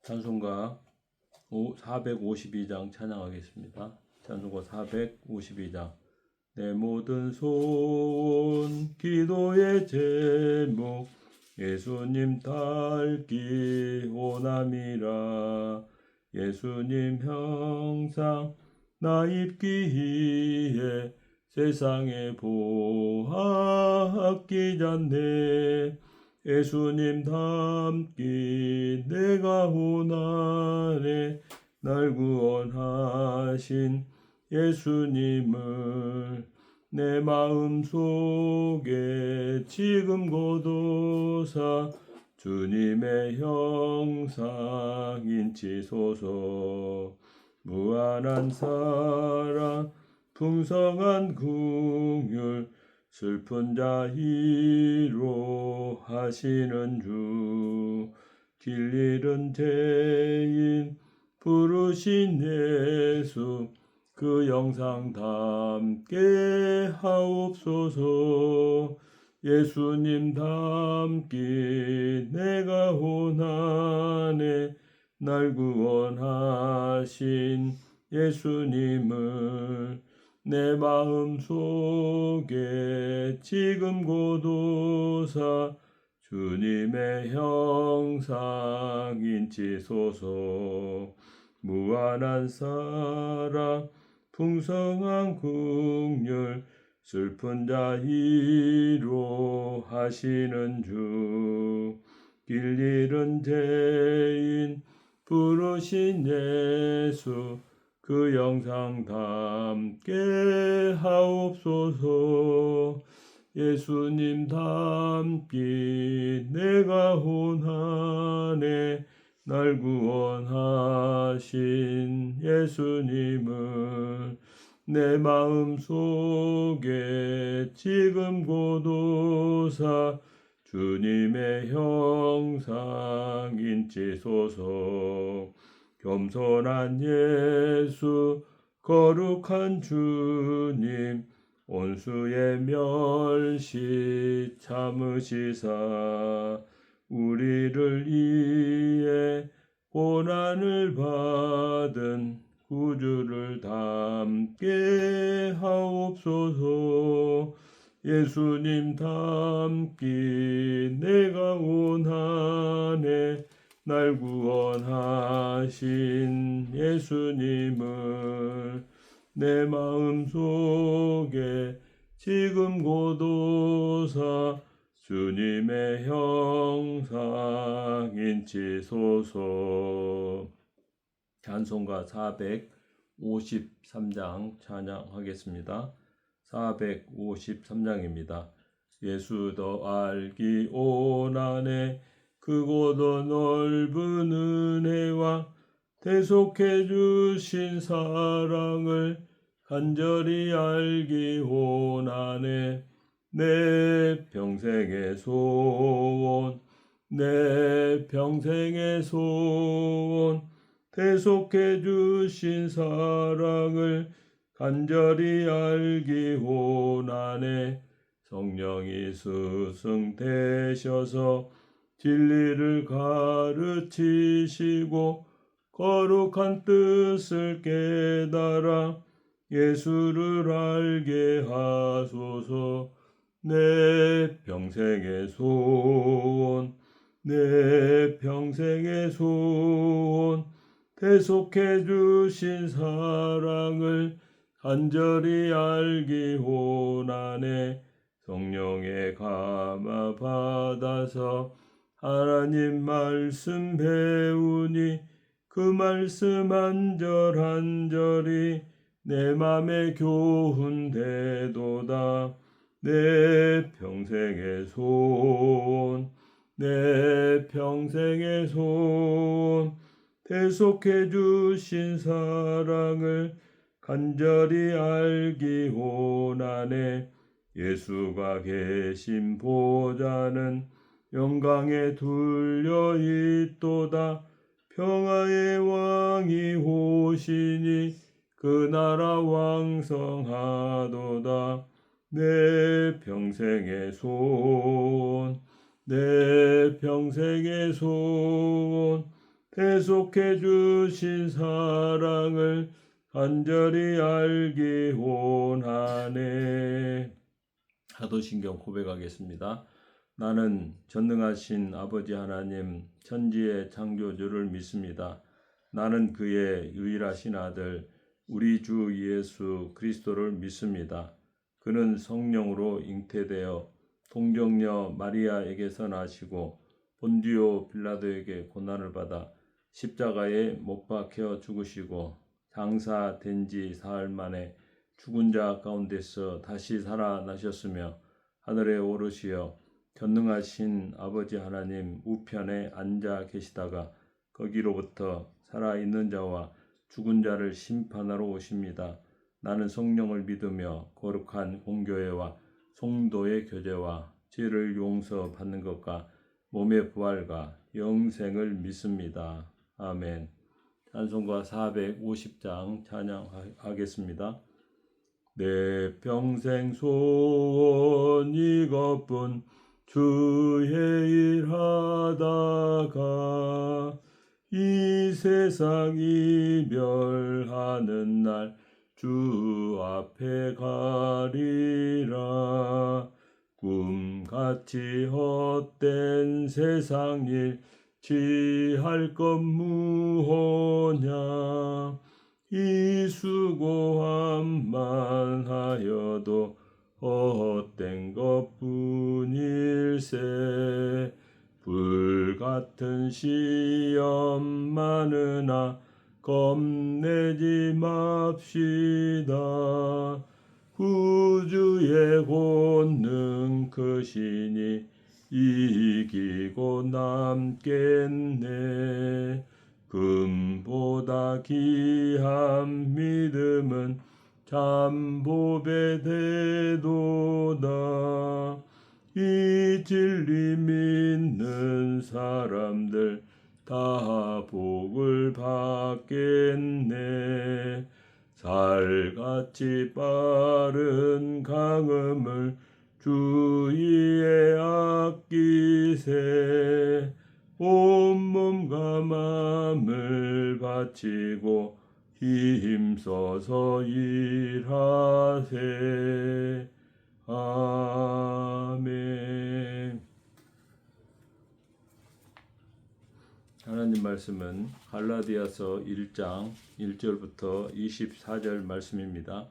찬송가 452장 찬양하겠습니다. 찬송가 452장. 내 모든 소원 기도의 제목 예수님 닮기 원함이라. 예수님 형상 나 입기에 세상에 보아 아끼잖네. 예수님 닮기 내가 원하네. 날 구원하신 예수님을 내 마음속에 지금 거둬사 주님의 형상 인치소서. 무한한 사랑 풍성한 긍휼 슬픈 자 위로하시는 주. 길 잃은 죄인 부르신 예수 그 영상 닮게 하옵소서. 예수님 닮기 내가 원하네. 날 구원하신 예수님을 내 마음속에 지금 거둬사 주님의 형상 인치소서. 무한한 사랑 풍성한 긍휼 슬픈 자 위로하시는 주. 길 잃은 죄인 부르신 예수 그 영상 닮게 하옵소서. 예수님 닮기 내가 원하네. 날 구원하신 예수님을 내 마음속에 지금 거둬사 주님의 형상 인치소서. 겸손한 예수 거룩한 주님 온수의 멸시 참으시사 우리를 위해 고난을 받은 구주를 닮게 하옵소서. 예수님 닮기 내가 원하네. 날 구원하신 예수님을 내 마음속에 지금 거둬사 주님의 형상 인치소서. 찬송가 453장 찬양하겠습니다. 453장입니다. 예수 더 알기 원하네. 크고도 넓은 은혜와 대속해 주신 사랑을 간절히 알기 원하네. 내 평생의 소원 내 평생의 소원 대속해 주신 사랑을 간절히 알기 원하네. 성령이 스승되셔서 진리를 가르치시고 거룩한 뜻을 깨달아 예수를 알게 하소서. 내 평생의 소원 내 평생의 소원 대속해 주신 사랑을 간절히 알기 원하네. 성령의 감화 받아서 하나님 말씀 배우니 그 말씀 한 절 한 절이 내 맘에 교훈되도다. 내 평생의 소원 내 평생의 소원 대속해 주신 사랑을 간절히 알기 원하네. 예수가 계신 보좌는 영광에 둘려 있도다. 평화의 왕이 오시니 그 나라 왕성하도다. 내 평생의 소원 내 평생의 소원 대속해 주신 사랑을 간절히 알기 원하네. 사도신경 고백하겠습니다. 나는 전능하신 아버지 하나님 천지의 창조주를 믿습니다. 나는 그의 유일하신 아들 우리 주 예수 그리스도를 믿습니다. 그는 성령으로 잉태되어 동정녀 마리아에게서 나시고 본디오 빌라도에게 고난을 받아 십자가에 못 박혀 죽으시고 장사된 지 사흘 만에 죽은 자 가운데서 다시 살아나셨으며 하늘에 오르시어 전능하신 아버지 하나님 우편에 앉아 계시다가 거기로부터 살아있는 자와 죽은 자를 심판하러 오십니다. 나는 성령을 믿으며 거룩한 공교회와 성도의 교제와 죄를 용서받는 것과 몸의 부활과 영생을 믿습니다. 아멘. 찬송가 450장 찬양하겠습니다. 내 평생 소원 이것뿐 주의 일 하다가 이 세상 이별하는 날 주 앞에 가리라. 꿈같이 헛된 세상 일 취할 것 무엇냐. 이 수고함만 하여도 헛된 것뿐일세. 불같은 시험 많으나 겁내지 맙시다. 구주의 권능 크시니 이기고 남겠네. 금보다 귀한 믿음은 참보배 되도다. 이 진리 믿는 사람들 다 복을 받겠네. 살같이 빠른 강음을 주위에 아끼세. 온몸과 마음을 바치고 힘써서 일하세. 아멘. 하나님 말씀은 갈라디아서 1장 1절부터 24절 말씀입니다.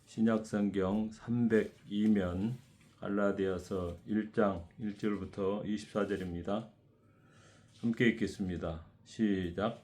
신약성경 302면 갈라디아서 1장 1절부터 24절입니다. 함께 읽겠습니다. 시작.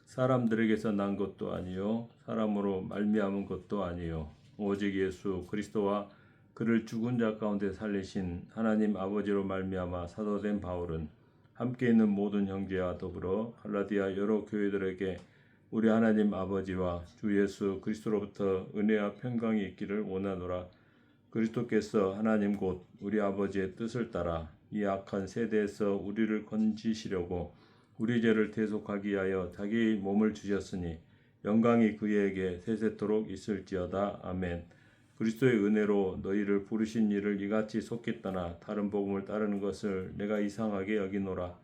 사람들에게서 난 것도 아니요 사람으로 말미암은 것도 아니요 오직 예수 그리스도와 그를 죽은 자 가운데 살리신 하나님 아버지로 말미암아 사도된 바울은 함께 있는 모든 형제와 더불어 갈라디아 여러 교회들에게 우리 하나님 아버지와 주 예수 그리스도로부터 은혜와 평강이 있기를 원하노라. 그리스도께서 하나님 곧 우리 아버지의 뜻을 따라 이 악한 세대에서 우리를 건지시려고 우리 죄를 대속하기 위하여 자기 몸을 주셨으니 영광이 그에게 세세토록 있을지어다. 아멘. 그리스도의 은혜로 너희를 부르신 이를 이같이 속히 떠나 다른 복음을 따르는 것을 내가 이상하게 여기노라.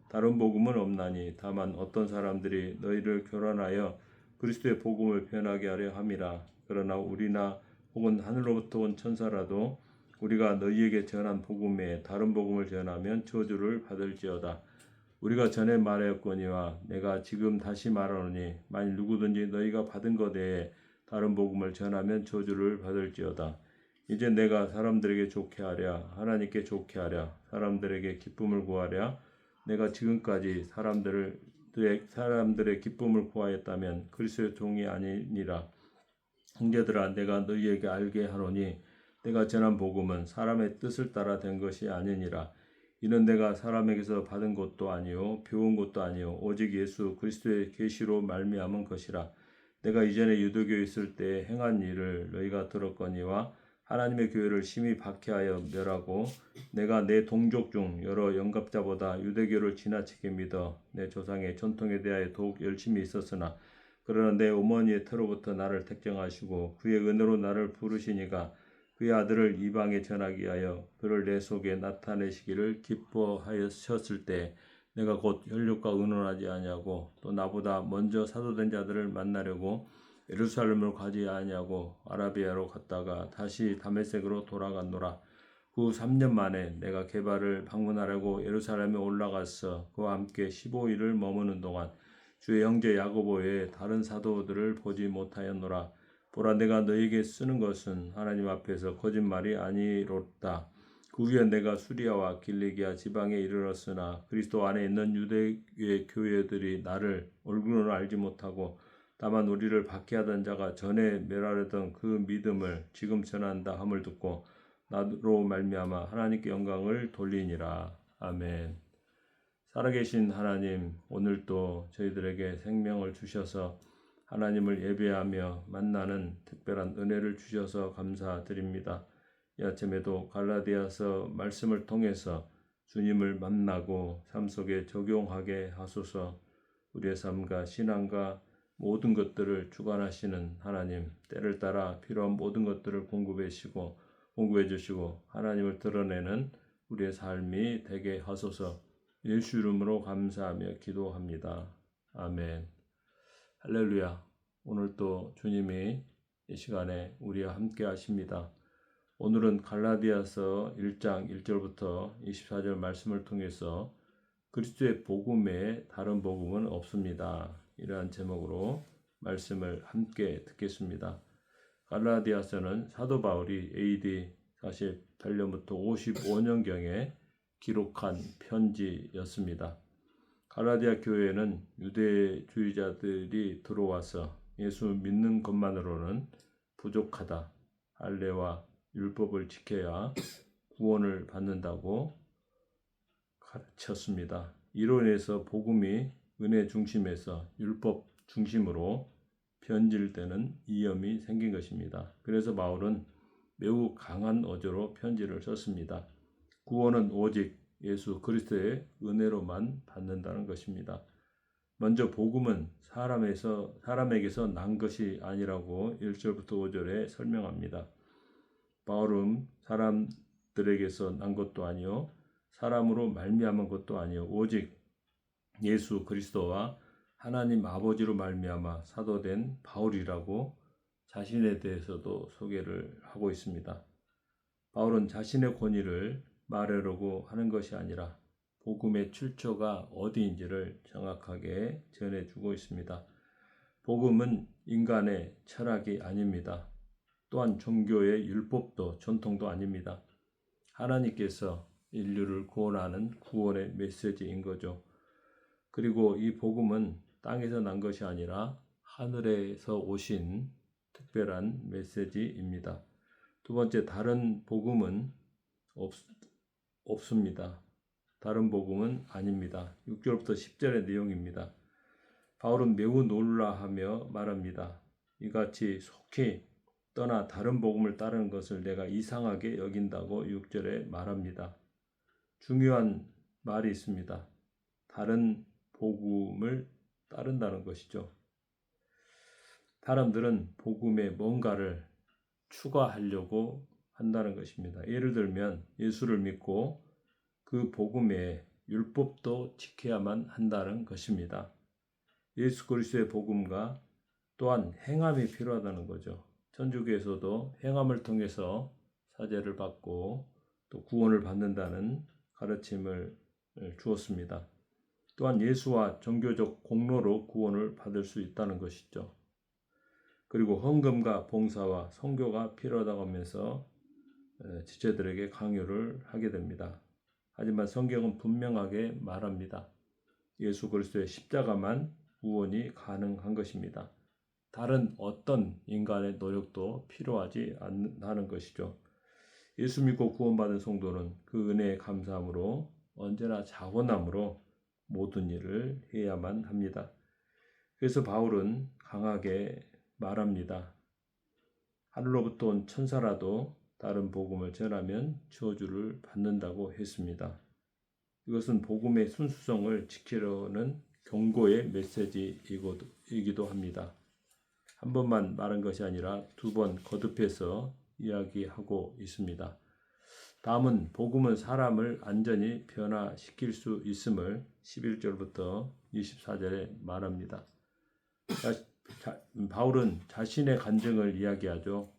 다른 복음은 없나니 다만 어떤 사람들이 너희를 교란하여 그리스도의 복음을 변하게 하려 함이라. 그러나 우리나 혹은 하늘로부터 온 천사라도 우리가 너희에게 전한 복음 외에 다른 복음을 전하면 저주를 받을지어다. 우리가 전에 말하였거니와 내가 지금 다시 말하노니 만일 누구든지 너희가 받은 것 외에 다른 복음을 전하면 저주를 받을지어다. 이제 내가 사람들에게 좋게 하랴 하나님께 좋게 하랴 사람들에게 기쁨을 구하랴. 내가 지금까지 사람들의 기쁨을 구하였다면 그리스도의 종이 아니니라. 형제들아 내가 너희에게 알게 하노니 내가 전한 복음은 사람의 뜻을 따라 된 것이 아니니라. 이는 내가 사람에게서 받은 것도 아니요 배운 것도 아니요 오직 예수 그리스도의 계시로 말미암은 것이라. 내가 이전에 유대교에 있을 때 행한 일을 너희가 들었거니와 하나님의 교회를 심히 박해하여 멸하고 내가 내 동족 중 여러 영갑자보다 유대교를 지나치게 믿어 내 조상의 전통에 대하여 더욱 열심히 있었으나 그러나 내 어머니의 터로부터 나를 택정하시고 그의 은혜로 나를 부르시니가 그의 아들을 이방에 전하기 위하여 그를 내 속에 나타내시기를 기뻐하셨을 때 내가 곧 혈육과 의논하지 아니하고 또 나보다 먼저 사도된 자들을 만나려고 예루살렘으로 가지 아니하고 아라비아로 갔다가 다시 다메섹으로 돌아갔노라. 후 3년 만에 내가 게바를 방문하려고 예루살렘에 올라가서 그와 함께 15일을 머무는 동안 주의 형제 야고보 외에 다른 사도들을 보지 못하였노라. 보라, 내가 너에게 쓰는 것은 하나님 앞에서 거짓말이 아니로다. 그 후에 내가 수리아와 길리기아 지방에 이르렀으나 그리스도 안에 있는 유대의 교회들이 나를 얼굴로 알지 못하고 다만 우리를 박해하던 자가 전에 멸하려던 그 믿음을 지금 전한다 함을 듣고 나로 말미암아 하나님께 영광을 돌리니라. 아멘. 살아계신 하나님, 오늘도 저희들에게 생명을 주셔서 하나님을 예배하며 만나는 특별한 은혜를 주셔서 감사드립니다. 이 아침에도 갈라디아서 말씀을 통해서 주님을 만나고 삶 속에 적용하게 하소서. 우리의 삶과 신앙과 모든 것들을 주관하시는 하나님, 때를 따라 필요한 모든 것들을 공급해 주시고 하나님을 드러내는 우리의 삶이 되게 하소서. 예수 이름으로 감사하며 기도합니다. 아멘. 할렐루야. 오늘 또 주님이 이 시간에 우리와 함께 하십니다. 오늘은 갈라디아서 1장 1절부터 24절 말씀을 통해서 그리스도의 복음에 다른 복음은 없습니다. 이러한 제목으로 말씀을 함께 듣겠습니다. 갈라디아서는 사도 바울이 AD 48년부터 55년경에 기록한 편지였습니다. 갈라디아 교회에는 유대주의자들이 들어와서 예수 믿는 것만으로는 부족하다. 할례와 율법을 지켜야 구원을 받는다고 가르쳤습니다. 이로 인해서 복음이 은혜 중심에서 율법 중심으로 변질되는 위험이 생긴 것입니다. 그래서 바울은 매우 강한 어조로 편지를 썼습니다. 구원은 오직 예수 그리스도의 은혜로만 받는다는 것입니다. 먼저 복음은 사람에게서 난 것이 아니라고 1절부터 5절에 설명합니다. 바울은 사람들에게서 난 것도 아니요 사람으로 말미암은 것도 아니요 오직 예수 그리스도와 하나님 아버지로 말미암아 사도된 바울이라고 자신에 대해서도 소개를 하고 있습니다. 바울은 자신의 권위를 말하려고 하는 것이 아니라 복음의 출처가 어디인지를 정확하게 전해주고 있습니다. 복음은 인간의 철학이 아닙니다. 또한 종교의 율법도 전통도 아닙니다. 하나님께서 인류를 구원하는 구원의 메시지인 거죠. 그리고 이 복음은 땅에서 난 것이 아니라 하늘에서 오신 특별한 메시지입니다. 두 번째, 다른 복음은 없습니다. 다른 복음은 아닙니다. 6절부터 10절의 내용입니다. 바울은 매우 놀라하며 말합니다. 이같이 속히 떠나 다른 복음을 따르는 것을 내가 이상하게 여긴다고 6절에 말합니다. 중요한 말이 있습니다. 다른 복음을 따른다는 것이죠. 사람들은 복음에 뭔가를 추가하려고 한다는 것입니다. 예를 들면 예수를 믿고 그 복음에 율법도 지켜야만 한다는 것입니다. 예수 그리스도의 복음과 또한 행함이 필요하다는 거죠. 천주교에서도 행함을 통해서 사죄를 받고 또 구원을 받는다는 가르침을 주었습니다. 또한 예수와 종교적 공로로 구원을 받을 수 있다는 것이죠. 그리고 헌금과 봉사와 선교가 필요하다고 하면서 지체들에게 강요를 하게 됩니다. 하지만 성경은 분명하게 말합니다. 예수 그리스도의 십자가만 구원이 가능한 것입니다. 다른 어떤 인간의 노력도 필요하지 않다는 것이죠. 예수 믿고 구원받은 성도는 그 은혜에 감사함으로 언제나 자원함으로 모든 일을 해야만 합니다. 그래서 바울은 강하게 말합니다. 하늘로부터 온 천사라도 다른 복음을 전하면 저주를 받는다고 했습니다. 이것은 복음의 순수성을 지키려는 경고의 메시지이기도 합니다. 한 번만 말한 것이 아니라 두 번 거듭해서 이야기하고 있습니다. 다음은 복음은 사람을 완전히 변화시킬 수 있음을 11절부터 24절에 말합니다. 바울은 자신의 간증을 이야기하죠.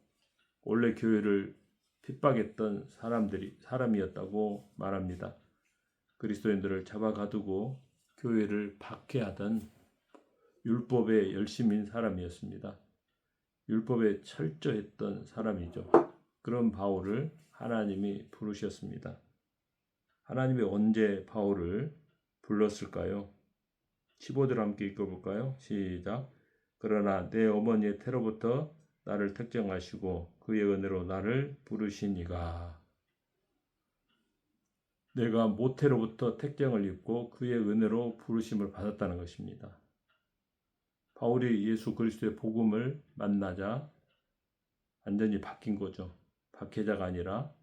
원래 교회를 핍박했던 사람이었다고 말합니다. 그리스도인들을 잡아가두고 교회를 박해하던 율법의 열심인 사람이었습니다. 율법에 철저했던 사람이죠. 그런 바울을 하나님이 부르셨습니다. 하나님이 언제 바울을 불렀을까요? 15절 함께 읽어볼까요? 시작. 그러나 내 어머니의 태로부터 나를 택정하시고 그의 은혜로 나를 부르시니가. 내가 모태로부터 택정을 입고 그의 은혜로 부르심을 받았다는 것입니다. 바울이 예수 그리스도의 복음을 만나자 완전히 바뀐 거죠. 박해자가 아니라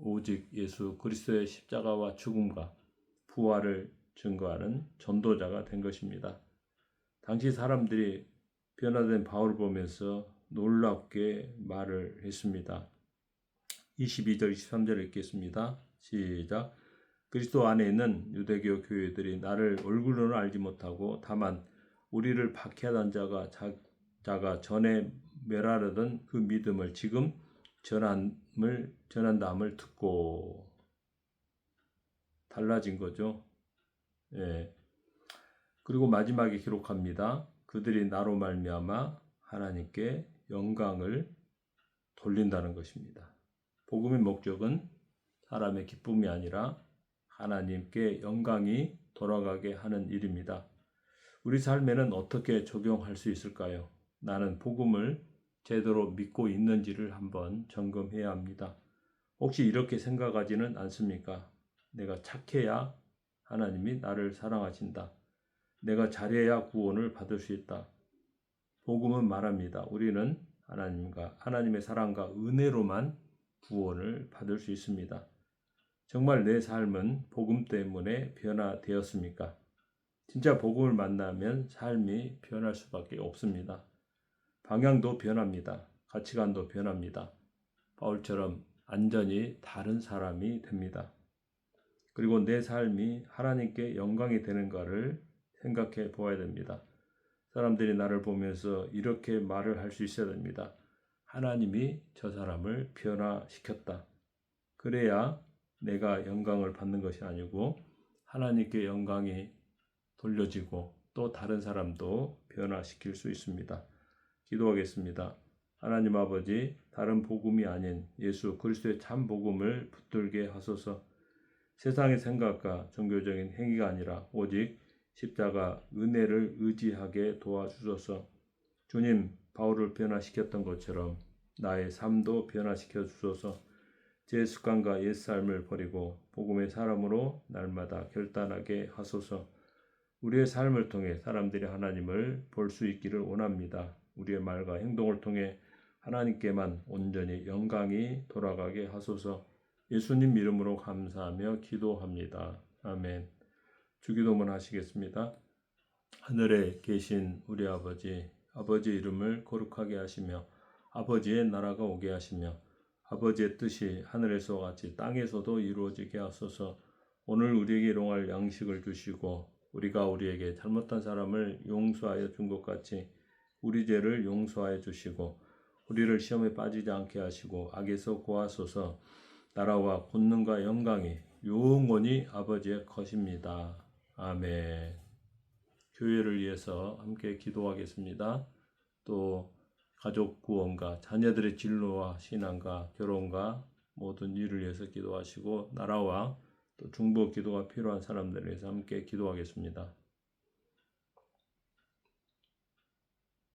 오직 예수 그리스도의 십자가와 죽음과 부활을 증거하는 전도자가 된 것입니다. 당시 사람들이 변화된 바울을 보면서 놀랍게 말을 했습니다. 22절 23절 읽겠습니다. 시작. 그리스도 안에 있는 유대교 교회들이 나를 얼굴로는 알지 못하고 다만 우리를 박해하던 자가 전에 멸하려던 그 믿음을 지금 전한다함을 듣고. 달라진 거죠. 예. 그리고 마지막에 기록합니다. 그들이 나로 말미암아 하나님께 영광을 돌린다는 것입니다. 복음의 목적은 사람의 기쁨이 아니라 하나님께 영광이 돌아가게 하는 일입니다. 우리 삶에는 어떻게 적용할 수 있을까요? 나는 복음을 제대로 믿고 있는지를 한번 점검해야 합니다. 혹시 이렇게 생각하지는 않습니까? 내가 착해야 하나님이 나를 사랑하신다. 내가 잘해야 구원을 받을 수 있다. 복음은 말합니다. 우리는 하나님의 사랑과 은혜로만 구원을 받을 수 있습니다. 정말 내 삶은 복음 때문에 변화되었습니까? 진짜 복음을 만나면 삶이 변할 수밖에 없습니다. 방향도 변합니다. 가치관도 변합니다. 바울처럼 완전히 다른 사람이 됩니다. 그리고 내 삶이 하나님께 영광이 되는가를 생각해 보아야 됩니다. 사람들이 나를 보면서 이렇게 말을 할 수 있어야 됩니다. 하나님이 저 사람을 변화시켰다. 그래야 내가 영광을 받는 것이 아니고 하나님께 영광이 돌려지고 또 다른 사람도 변화시킬 수 있습니다. 기도하겠습니다. 하나님 아버지, 다른 복음이 아닌 예수 그리스도의 참 복음을 붙들게 하소서. 세상의 생각과 종교적인 행위가 아니라 오직 십자가 은혜를 의지하게 도와주소서. 주님, 바울을 변화시켰던 것처럼 나의 삶도 변화시켜 주소서. 제 습관과 옛삶을 버리고 복음의 사람으로 날마다 결단하게 하소서. 우리의 삶을 통해 사람들이 하나님을 볼 수 있기를 원합니다. 우리의 말과 행동을 통해 하나님께만 온전히 영광이 돌아가게 하소서. 예수님 이름으로 감사하며 기도합니다. 아멘. 주기도문 하시겠습니다. 하늘에 계신 우리 아버지, 아버지의 이름을 거룩하게 하시며 아버지의 나라가 오게 하시며 아버지의 뜻이 하늘에서 같이 땅에서도 이루어지게 하소서. 오늘 우리에게 일용할 양식을 주시고 우리가 우리에게 잘못한 사람을 용서하여 준 것 같이 우리 죄를 용서하여 주시고 우리를 시험에 빠지지 않게 하시고 악에서 구하소서. 나라와 권능과 영광이 영원히 아버지의 것입니다. 아멘. 교회를 위해서 함께 기도하겠습니다. 또 가족 구원과 자녀들의 진로와 신앙과 결혼과 모든 일을 위해서 기도하시고 나라와 또 중보 기도가 필요한 사람들을 위해서 함께 기도하겠습니다.